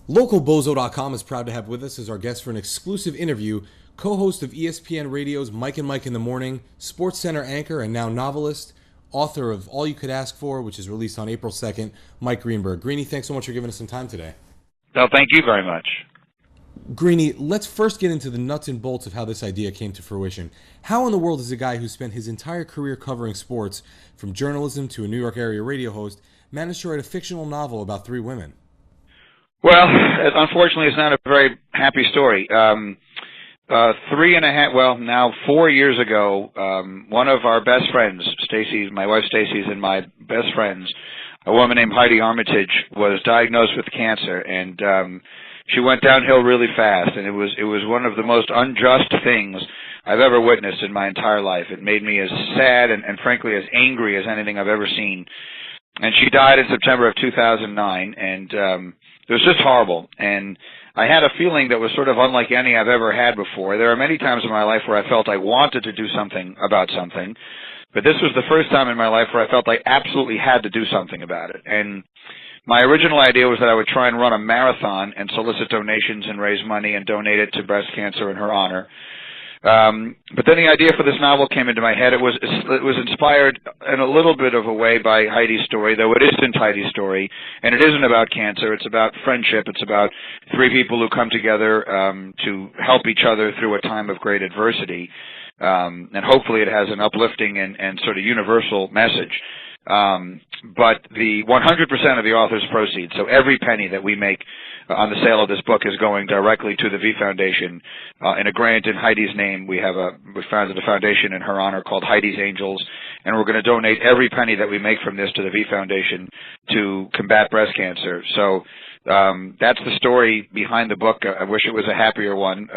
LocalBozo.com is proud to have with us as our guest for an exclusive interview, co-host of ESPN Radio's Mike and Mike in the Morning, Sports Center anchor and now novelist, author of All You Could Ask For, which is released on April 2nd, Mike Greenberg. Greenie, thanks so much for giving us some time today. No, thank you very much. Greenie, let's first get into the nuts and bolts of how this idea came to fruition. How in the world does a guy who spent his entire career covering sports, from journalism to a New York area radio host, manage to write a fictional novel about three women? Well, unfortunately, it's not a very happy story. 4 years ago, one of our best friends, Stacy, my wife Stacy's and my best friends, a woman named Heidi Armitage, was diagnosed with cancer, and she went downhill really fast, and it was one of the most unjust things I've ever witnessed in my entire life. It made me as sad and frankly as angry as anything I've ever seen. And she died in September of 2009, and it was just horrible. And I had a feeling that was sort of unlike any I've ever had before. There are many times in my life where I felt I wanted to do something about something, but this was the first time in my life where I felt I absolutely had to do something about it. And my original idea was that I would try and run a marathon and solicit donations and raise money and donate it to breast cancer in her honor. But then the idea for this novel came into my head. It was inspired in a little bit of a way by Heidi's story, though it isn't Heidi's story, and it isn't about cancer. It's about friendship. It's about three people who come together to help each other through a time of great adversity, and hopefully it has an uplifting and sort of universal message. But the 100% of the author's proceeds, so every penny that we make on the sale of this book, is going directly to the V Foundation. In a grant in Heidi's name, we founded a foundation in her honor called Heidi's Angels, and we're going to donate every penny that we make from this to the V Foundation to combat breast cancer. So that's the story behind the book. I wish it was a happier one.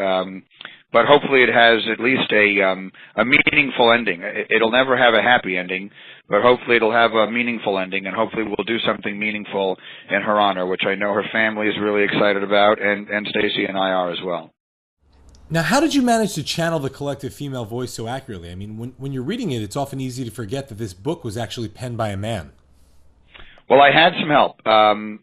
But hopefully it has at least a meaningful ending. It'll never have a happy ending, but hopefully it'll have a meaningful ending, and hopefully we'll do something meaningful in her honor, which I know her family is really excited about, and Stacy and I are as well. Now, how did you manage to channel the collective female voice so accurately? I mean, when you're reading it, it's often easy to forget that this book was actually penned by a man. Well, I had some help.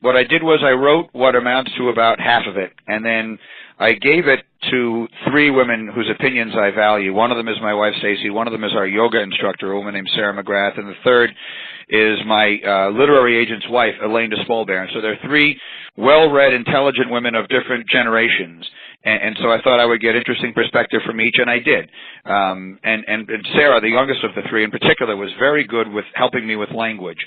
What I did was I wrote what amounts to about half of it, and then I gave it to three women whose opinions I value. One of them is my wife, Stacy. One of them is our yoga instructor, a woman named Sarah McGrath. And the third is my literary agent's wife, Elaine de Spolbaern. So there are three well-read, intelligent women of different generations. And so I thought I would get interesting perspective from each, and I did. And Sarah, the youngest of the three in particular, was very good with helping me with language,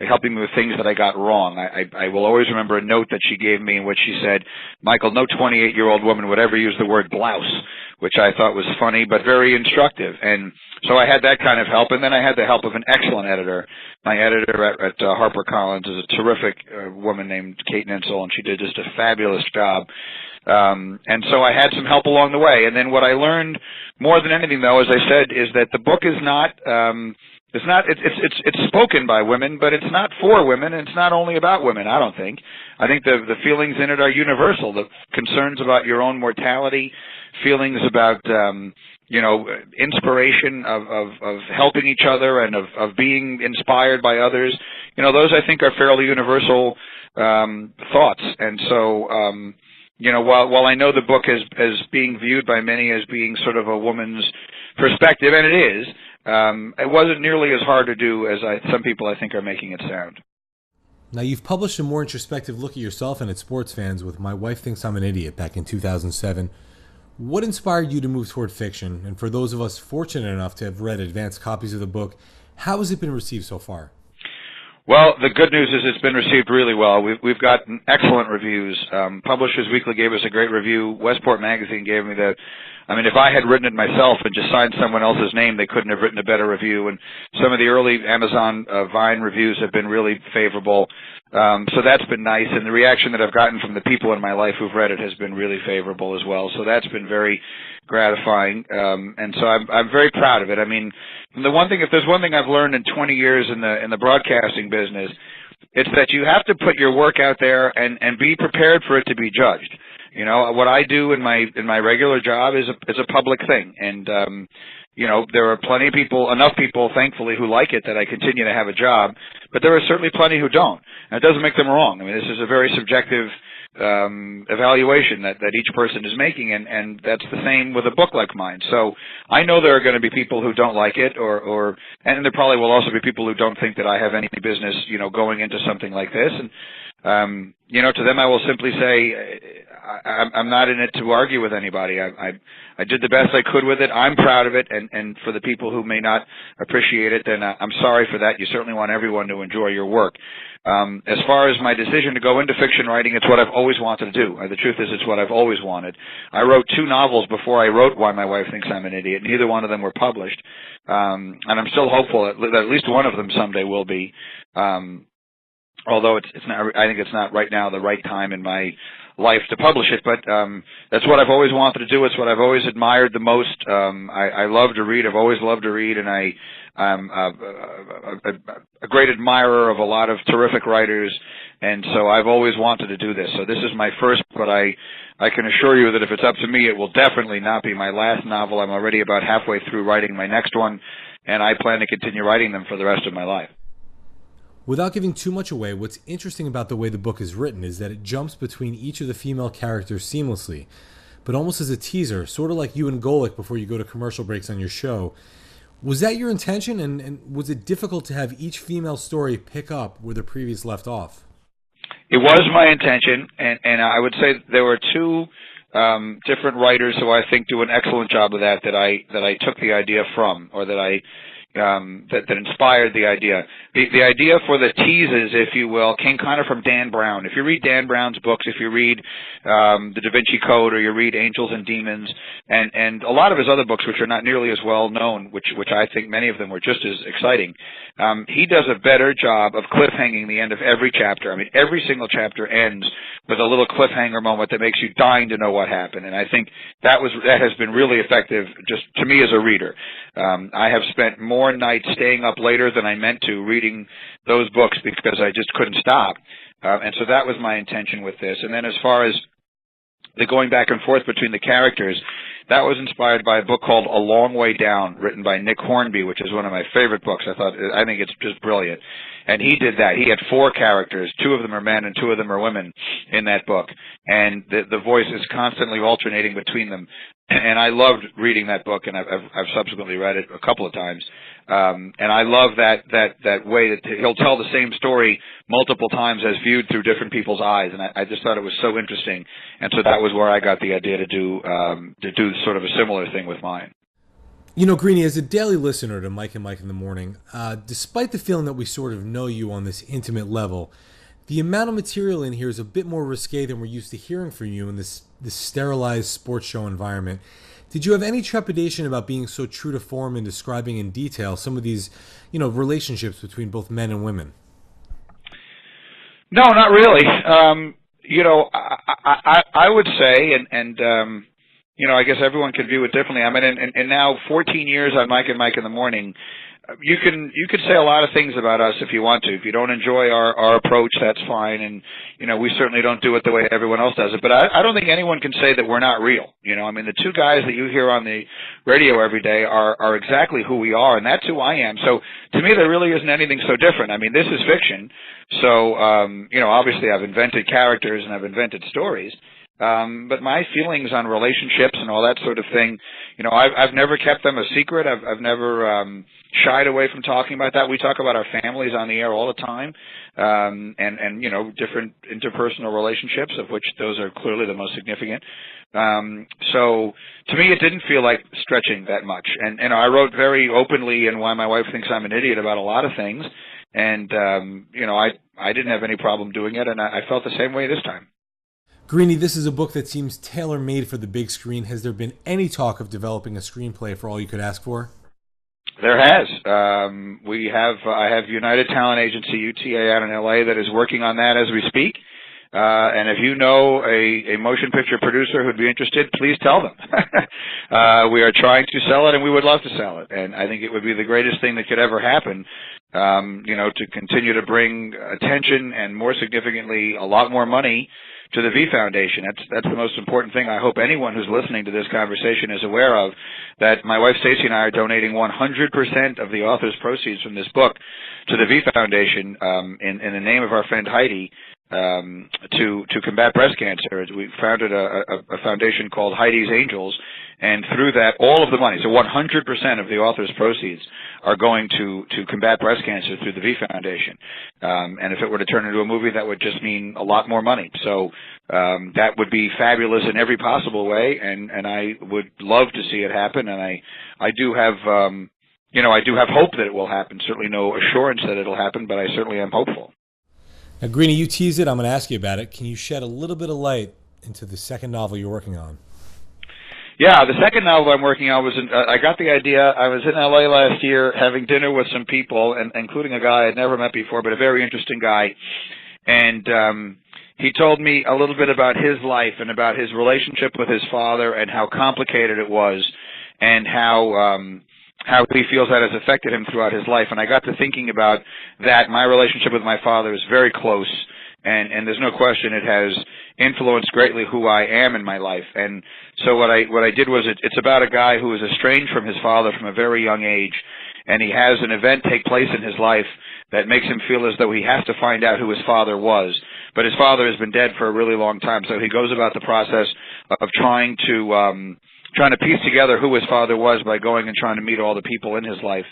helping me with things that I got wrong. I will always remember a note that she gave me in which she said, "Michael, no 28-year-old woman would ever use the word blouse," which I thought was funny but very instructive. And so I had that kind of help, and then I had the help of an excellent editor. My editor at HarperCollins is a terrific woman named Kate Ninsel, and she did just a fabulous job. And so I had some help along the way. And then what I learned more than anything, though, as I said, is that the book is not, it's spoken by women, but it's not for women, and it's not only about women, I don't think. I think the feelings in it are universal. The concerns about your own mortality, feelings about, inspiration of helping each other and of being inspired by others. Those I think are fairly universal thoughts. And so, while I know the book as being viewed by many as being sort of a woman's perspective, and it is, it wasn't nearly as hard to do as some people I think are making it sound. Now, you've published a more introspective look at yourself and at sports fans with My Wife Thinks I'm an Idiot back in 2007. What inspired you to move toward fiction? And for those of us fortunate enough to have read advanced copies of the book, how has it been received so far? Well, the good news is it's been received really well. We've gotten excellent reviews. Publishers Weekly gave us a great review. Westport Magazine gave me if I had written it myself and just signed someone else's name, they couldn't have written a better review. And some of the early Amazon Vine reviews have been really favorable. So that's been nice. And the reaction that I've gotten from the people in my life who've read it has been really favorable as well. So that's been very gratifying. And so I'm very proud of it. I mean, if there's one thing I've learned in 20 years in the broadcasting business, it's that you have to put your work out there and be prepared for it to be judged. What I do in my regular job is a public thing, and there are enough people, thankfully, who like it that I continue to have a job, but there are certainly plenty who don't, and it doesn't make them wrong. I mean, this is a very subjective evaluation that each person is making, and that's the same with a book like mine. So I know there are going to be people who don't like it, and there probably will also be people who don't think that I have any business, going into something like this. And to them I will simply say, I'm not in it to argue with anybody. I did the best I could with it. I'm proud of it, and for the people who may not appreciate it, then I'm sorry for that. You certainly want everyone to enjoy your work. As far as my decision to go into fiction writing, it's what I've always wanted to do. The truth is, it's what I've always wanted. I wrote 2 novels before I wrote Why My Wife Thinks I'm an Idiot. Neither one of them were published, and I'm still hopeful that at least one of them someday will be. Although it's not, I think it's not right now the right time in my life to publish it, but that's what I've always wanted to do. It's what I've always admired the most. I love to read. I've always loved to read, and I'm a great admirer of a lot of terrific writers, and so I've always wanted to do this. So this is my first, but I can assure you that if it's up to me, it will definitely not be my last novel. I'm already about halfway through writing my next one, and I plan to continue writing them for the rest of my life. Without giving too much away, what's interesting about the way the book is written is that it jumps between each of the female characters seamlessly, but almost as a teaser, sort of like you and Golic before you go to commercial breaks on your show. Was that your intention, and was it difficult to have each female story pick up where the previous left off? It was my intention, and I would say there were 2 different writers who I think do an excellent job of that I took the idea from, or that that inspired the idea. The idea for the teases, if you will, came kind of from Dan Brown. If you read Dan Brown's books, if you read The Da Vinci Code, or you read Angels and Demons, and a lot of his other books, which are not nearly as well known, which I think many of them were just as exciting, he does a better job of cliffhanging the end of every chapter. I mean, every single chapter ends with a little cliffhanger moment that makes you dying to know what happened, and I think that has been really effective just to me as a reader. I have spent more nights staying up later than I meant to reading those books because I just couldn't stop. And so that was my intention with this. And then as far as the going back and forth between the characters, that was inspired by a book called A Long Way Down, written by Nick Hornby, which is one of my favorite books. I think it's just brilliant. And he did that. He had 4 characters. 2 of them are men and 2 of them are women in that book. And the voice is constantly alternating between them. And I loved reading that book, and I've subsequently read it a couple of times. And I love that way that he'll tell the same story multiple times as viewed through different people's eyes. And I just thought it was so interesting. And so that was where I got the idea to do sort of a similar thing with mine. Greenie, as a daily listener to Mike and Mike in the Morning, despite the feeling that we sort of know you on this intimate level, the amount of material in here is a bit more risque than we're used to hearing from you in this sterilized sports show environment. Did you have any trepidation about being so true to form and describing in detail some of these, relationships between both men and women? No, not really. I would say, I guess everyone could view it differently. I mean, and now 14 years on Mike and Mike in the Morning, you could say a lot of things about us if you want to. If you don't enjoy our approach, that's fine. And, we certainly don't do it the way everyone else does it. But I don't think anyone can say that we're not real. The 2 guys that you hear on the radio every day are exactly who we are, and that's who I am. So to me, there really isn't anything so different. I mean, this is fiction. So, obviously I've invented characters and I've invented stories. But my feelings on relationships and all that sort of thing, I've never kept them a secret. I've never shied away from talking about that. We talk about our families on the air all the time, and different interpersonal relationships, of which those are clearly the most significant. So to me, it didn't feel like stretching that much. And I wrote very openly in Why My Wife Thinks I'm an Idiot about a lot of things, and I didn't have any problem doing it, and I felt the same way this time. Greenie, this is a book that seems tailor-made for the big screen. Has there been any talk of developing a screenplay for All You Could Ask For? There has. I have United Talent Agency, UTA, out in L.A. that is working on that as we speak. And if you know a motion picture producer who'd be interested, please tell them. We are trying to sell it, and we would love to sell it. And I think it would be the greatest thing that could ever happen, to continue to bring attention and, more significantly, a lot more money to the V Foundation. That's the most important thing. I hope anyone who's listening to this conversation is aware of, that my wife Stacy and I are donating 100% of the author's proceeds from this book to the V Foundation in the name of our friend Heidi. to combat breast cancer. We founded a foundation called Heidi's Angels, and through that, all of the money, so 100% of the author's proceeds are going to combat breast cancer through the V Foundation. And if it were to turn into a movie, that would just mean a lot more money. So that would be fabulous in every possible way, and I would love to see it happen. And I do have I do have hope that it will happen. Certainly no assurance that it'll happen, but I certainly am hopeful. Now, Greenie, you teased it. I'm going to ask you about it. Can you shed a little bit of light into the second novel you're working on? Yeah, the second novel I'm working on I got the idea. I was in L.A. last year having dinner with some people, and including a guy I'd never met before, but a very interesting guy. And he told me a little bit about his life and about his relationship with his father and how complicated it was, and how he feels that has affected him throughout his life. And I got to thinking about that. My relationship with my father is very close, and there's no question it has influenced greatly who I am in my life. And so what I did was it's about a guy who is estranged from his father from a very young age, and he has an event take place in his life that makes him feel as though he has to find out who his father was. But his father has been dead for a really long time, so he goes about the process of trying to piece together who his father was by going and trying to meet all the people in his life,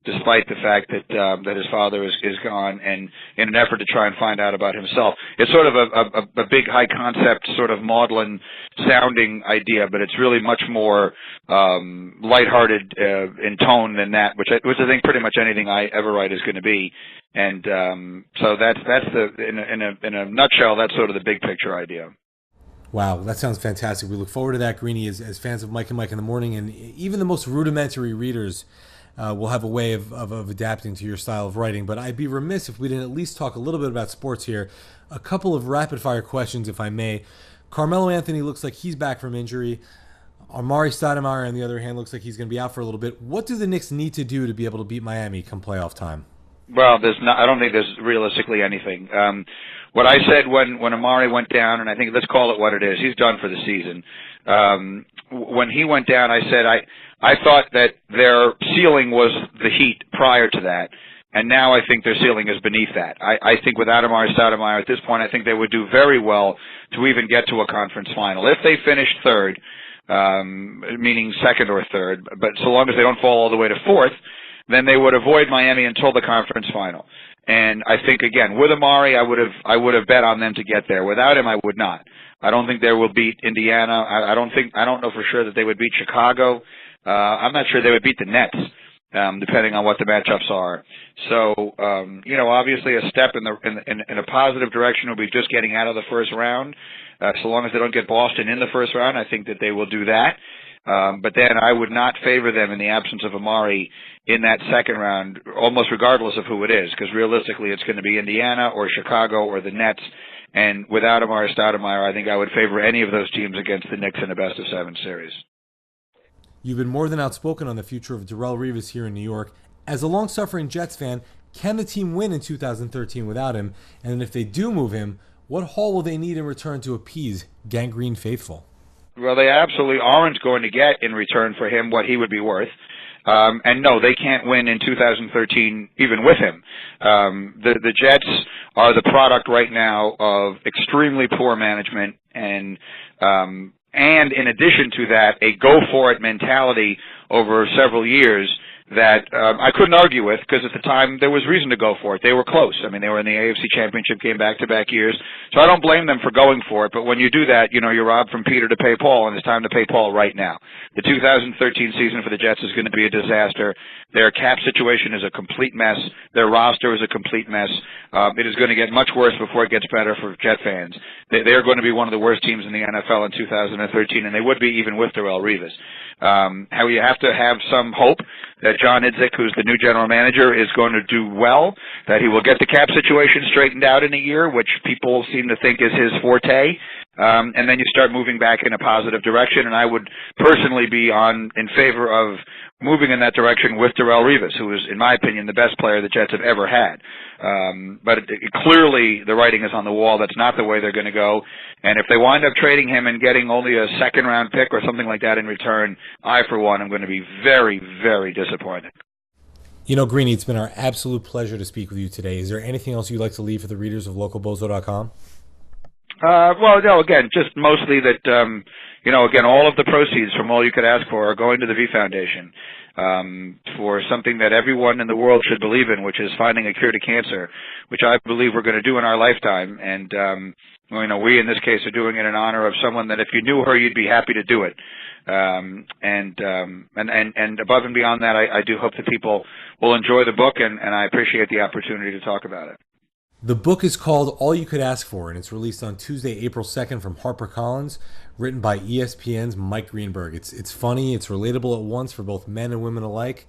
despite the fact that his father is gone, and in an effort to try and find out about himself. It's sort of a big high concept, sort of maudlin sounding idea, but it's really much more lighthearted in tone than that, which I think pretty much anything I ever write is going to be. And so that's in a nutshell, that's sort of the big picture idea. Wow, that sounds fantastic. We look forward to that, Greenie, as fans of Mike and Mike in the Morning, and even the most rudimentary readers will have a way of adapting to your style of writing. But I'd be remiss if we didn't at least talk a little bit about sports here. A couple of rapid-fire questions, if I may. Carmelo Anthony looks like he's back from injury. Amari Stoudemire, on the other hand, looks like he's going to be out for a little bit. What do the Knicks need to do to be able to beat Miami come playoff time? Well, I don't think there's realistically anything. What I said when Amari went down, and I think let's call it what it is, he's done for the season. When he went down, I said I thought that their ceiling was the Heat prior to that, and now I think their ceiling is beneath that. I think without Amari Stoudemire at this point, I think they would do very well to even get to a conference final. If they finished third, meaning second or third, but so long as they don't fall all the way to fourth, then they would avoid Miami until the conference final. And I think, again, with Amari, I would have bet on them to get there. Without him, I would not. I don't think they will beat Indiana. I don't know for sure that they would beat Chicago. I'm not sure they would beat the Nets, depending on what the matchups are. So, obviously a step in a positive direction will be just getting out of the first round. So long as they don't get Boston in the first round, I think that they will do that. But then I would not favor them in the absence of Amari in that second round, almost regardless of who it is, because realistically it's going to be Indiana or Chicago or the Nets. And without Amari Stoudemire, I think I would favor any of those teams against the Knicks in a best-of-7 series. You've been more than outspoken on the future of Darrelle Revis here in New York. As a long-suffering Jets fan, can the team win in 2013 without him? And if they do move him, what haul will they need in return to appease gangrene faithful? Well, they absolutely aren't going to get in return for him what he would be worth. And no, they can't win in 2013 even with him. The Jets are the product right now of extremely poor management, and in addition to that, a go-for-it mentality over several years that I couldn't argue with, because at the time there was reason to go for it. They were close. I mean, they were in the AFC Championship game back-to-back years. So I don't blame them for going for it. But when you do that, you're robbed from Peter to pay Paul, and it's time to pay Paul right now. The 2013 season for the Jets is going to be a disaster. Their cap situation is a complete mess. Their roster is a complete mess. It is going to get much worse before it gets better for Jet fans. They're going to be one of the worst teams in the NFL in 2013, and they would be even with Darrelle Revis. How you have to have some hope that John Idzik, who's the new general manager, is going to do well, that he will get the cap situation straightened out in a year, which people seem to think is his forte, and then you start moving back in a positive direction. And I would personally be in favor of moving in that direction with Darrelle Revis, who is, in my opinion, the best player the Jets have ever had. But clearly the writing is on the wall. That's not the way they're going to go. And if they wind up trading him and getting only a second-round pick or something like that in return, I, for one, am going to be very, very disappointed. You know, Greenie, it's been our absolute pleasure to speak with you today. Is there anything else you'd like to leave for the readers of localbozo.com? Well, no, again, just mostly that, again, all of the proceeds from All You Could Ask For are going to the V Foundation for something that everyone in the world should believe in, which is finding a cure to cancer, which I believe we're going to do in our lifetime. And, we in this case are doing it in honor of someone that if you knew her, you'd be happy to do it. And above and beyond that, I do hope that people will enjoy the book, and I appreciate the opportunity to talk about it. The book is called All You Could Ask For, and it's released on Tuesday, April 2nd from HarperCollins, written by ESPN's Mike Greenberg. It's funny, it's relatable at once for both men and women alike.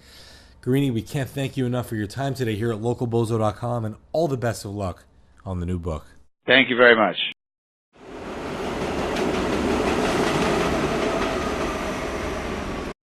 Greenie, we can't thank you enough for your time today here at localbozo.com, and all the best of luck on the new book. Thank you very much.